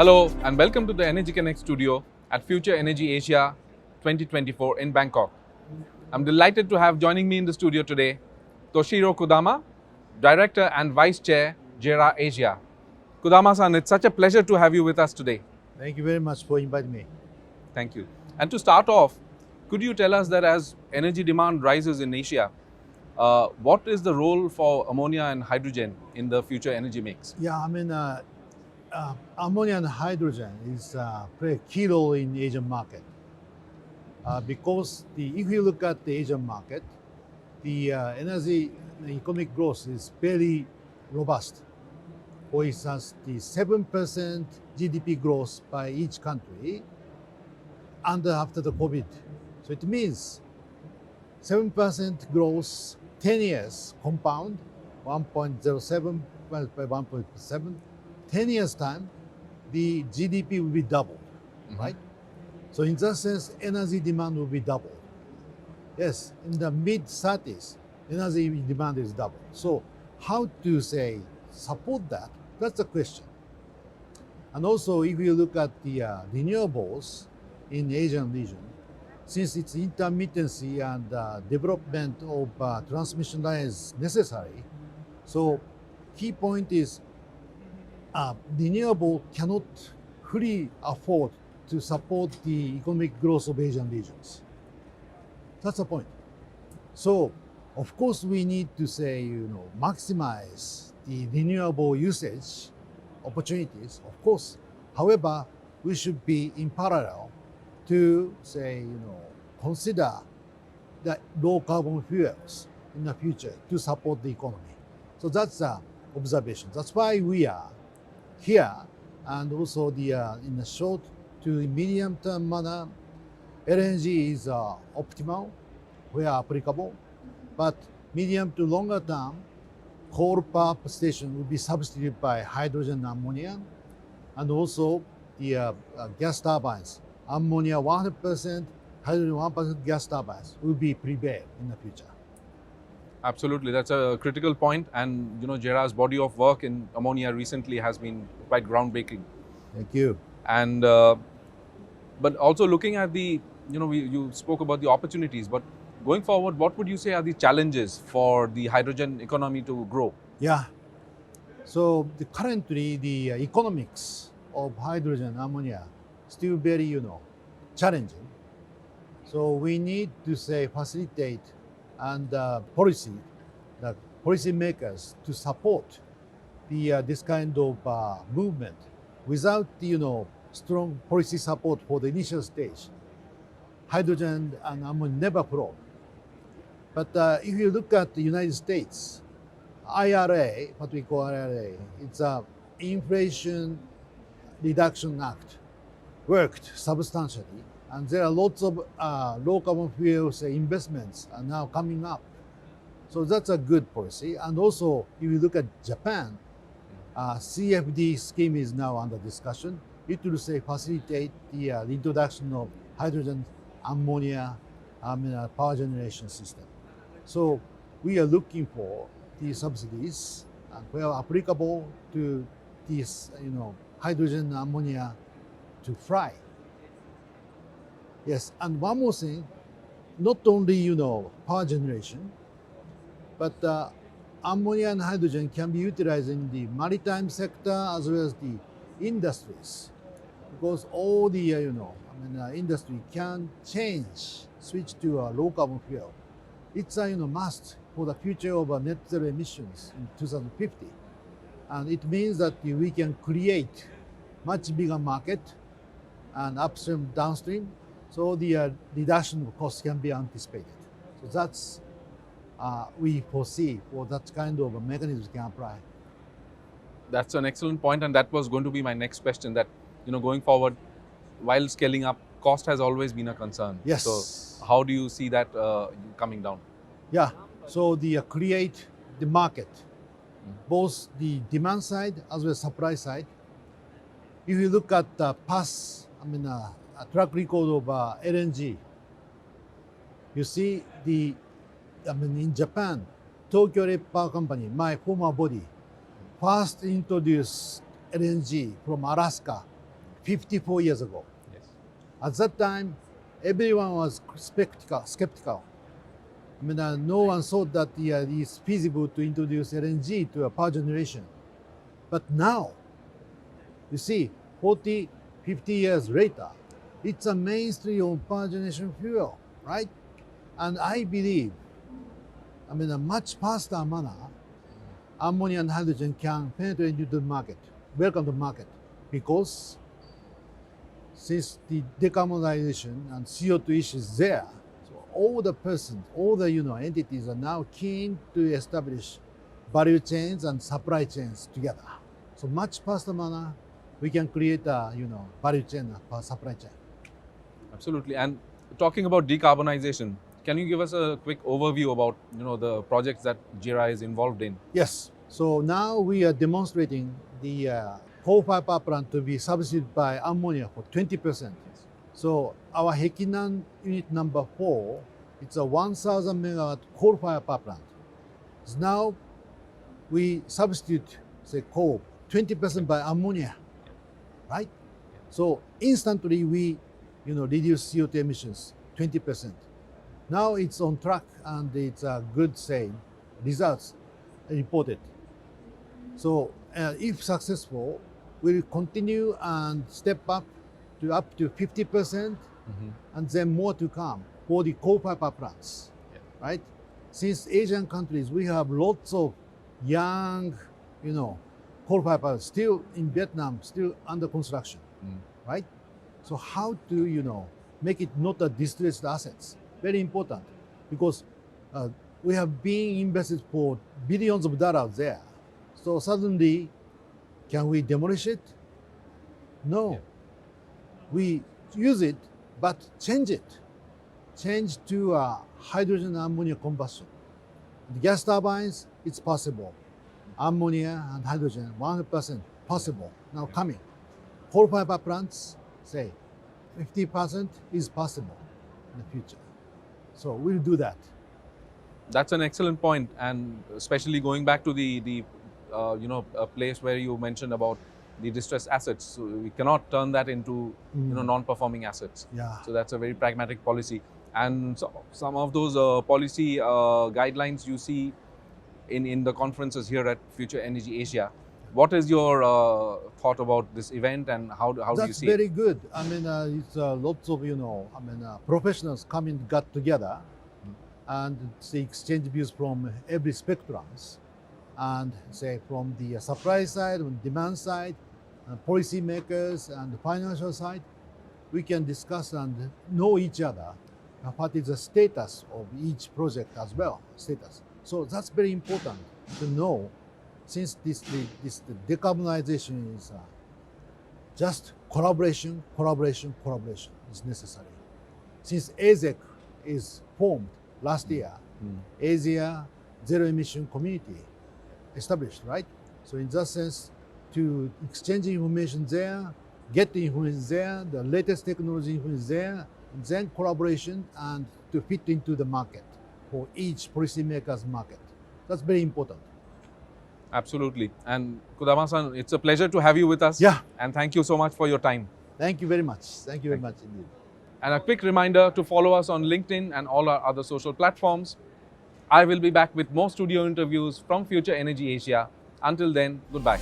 Hello and welcome to the Energy Connect studio at Future Energy Asia 2024 in Bangkok. I'm delighted to have joining me in the studio today Toshiro Kudama, Director and Vice Chair, JERA Asia. Kudama-san, it's such a pleasure to have you with us today. Thank you very much for inviting me. Thank you. And to start off, could you tell us that as energy demand rises in Asia, what is the role for ammonia and hydrogen in the future energy mix? Yeah, ammonia and hydrogen is play a key role in Asian market because if you look at the Asian market, the energy economic growth is very robust. For instance, the 7% GDP growth by each country after the COVID. So it means 7% growth, 10 years compound, 1.07 by 1.7, 10 years time, the GDP will be doubled, right? So in that sense, energy demand will be doubled. Yes, in the mid-30s, energy demand is doubled. So how to say support that? That's the question. And also, if you look at the renewables in Asian region, since its intermittency and development of transmission lines necessary, so key point is renewable cannot fully afford to support the economic growth of Asian regions. That's the point. So, of course, we need to say, maximize the renewable usage opportunities, of course. However, we should be in parallel to say, consider the low carbon fuels in the future to support the economy. So that's the observation. That's why we are here, and also in the short to medium term manner, LNG is optimal where applicable, but medium to longer term, coal power station will be substituted by hydrogen and ammonia, and also the gas turbines, ammonia 100%, hydrogen 1% gas turbines will be prevail in the future. Absolutely, that's a critical point, and JERA's body of work in ammonia recently has been quite groundbreaking. Thank you. And but also looking at the, you spoke about the opportunities, but going forward, what would you say are the challenges for the hydrogen economy to grow? Yeah. So currently the economics of hydrogen ammonia still very challenging. So we need to say facilitate and the policy makers to support this kind of movement. Without strong policy support for the initial stage, hydrogen and ammonia never grow. But if you look at the United States, IRA, what we call IRA, it's a Inflation Reduction Act, worked substantially, and there are lots of low carbon fuels investments are now coming up. So that's a good policy. And also, if you look at Japan, CFD scheme is now under discussion. It will say facilitate the introduction of hydrogen, ammonia, power generation system. So we are looking for these subsidies where applicable to this, hydrogen, ammonia to fly. Yes, and one more thing, not only power generation, but ammonia and hydrogen can be utilized in the maritime sector as well as the industries, because all the industry can switch to a low carbon fuel. It's a must for the future of net zero emissions in 2050, and it means that we can create much bigger market and upstream, downstream, so the reduction of costs can be anticipated. So that's we foresee for that kind of a mechanism can apply. That's an excellent point, and that was going to be my next question. That going forward, while scaling up, cost has always been a concern. Yes. So how do you see that coming down? Yeah. So create the market, both the demand side as well as supply side. If you look at the past, a track record of LNG, you see in Japan, Tokyo Electric Power Company, my former body, first introduced LNG from Alaska 54 years ago. Yes. At that time, everyone was skeptical. I mean, no one thought that it's feasible to introduce LNG to a power generation. But now, you see, 40, 50 years later, it's a mainstream of power generation fuel, right? And I believe, I mean, a much faster manner, ammonia and hydrogen can penetrate into the market, welcome the market, because since the decarbonisation and CO2 issues there, so all the persons, all the entities are now keen to establish value chains and supply chains together. So much faster manner, we can create a value chain, a supply chain. Absolutely. And talking about decarbonization, can you give us a quick overview about the projects that JERA is involved in? Yes. So now we are demonstrating the coal-fired power plant to be substituted by ammonia for 20%. So our Hekinan unit number 4, it's a 1,000 megawatt coal-fired power plant. So now we substitute, say, coal 20% by ammonia, right? So instantly we, reduce CO2 emissions 20%. Now it's on track and it's a good, results reported. So if successful, we'll continue and step up to 50%, and then more to come for the coal-fired power plants, right? Since Asian countries, we have lots of young, coal-fired power still in Vietnam, still under construction, right? So how to, make it not a distressed assets? Very important, because we have been invested for billions of dollars there. So suddenly, can we demolish it? No. We use it, but change it. Change to hydrogen ammonia combustion. The gas turbines, it's possible. Ammonia and hydrogen, 100% possible. Now coming. Coal-fired power plants, say, 50% is possible in the future. So we'll do that. That's an excellent point, and especially going back to the a place where you mentioned about the distressed assets. So we cannot turn that into non-performing assets. Yeah. So that's a very pragmatic policy. And so some of those policy guidelines you see in the conferences here at Future Energy Asia. What is your thought about this event, and how do you see it? That's very good. I mean, it's lots of professionals got together, and they exchange views from every spectrums, and say from the supply side, from demand side, policy makers, and the financial side, we can discuss and know each other. What is the status of each project as well? Status. So that's very important to know. Since this decarbonization is just collaboration is necessary. Since ASEC is formed last year, Asia Zero Emission Community established, right? So in that sense, to exchange information there, get the information there, the latest technology information there, and then collaboration and to fit into the market for each policymaker's market. That's very important. Absolutely. And Kudama-san, it's a pleasure to have you with us. Yeah. And thank you so much for your time. Thank you very much. Thank you very much indeed. And a quick reminder to follow us on LinkedIn and all our other social platforms. I will be back with more studio interviews from Future Energy Asia. Until then, goodbye.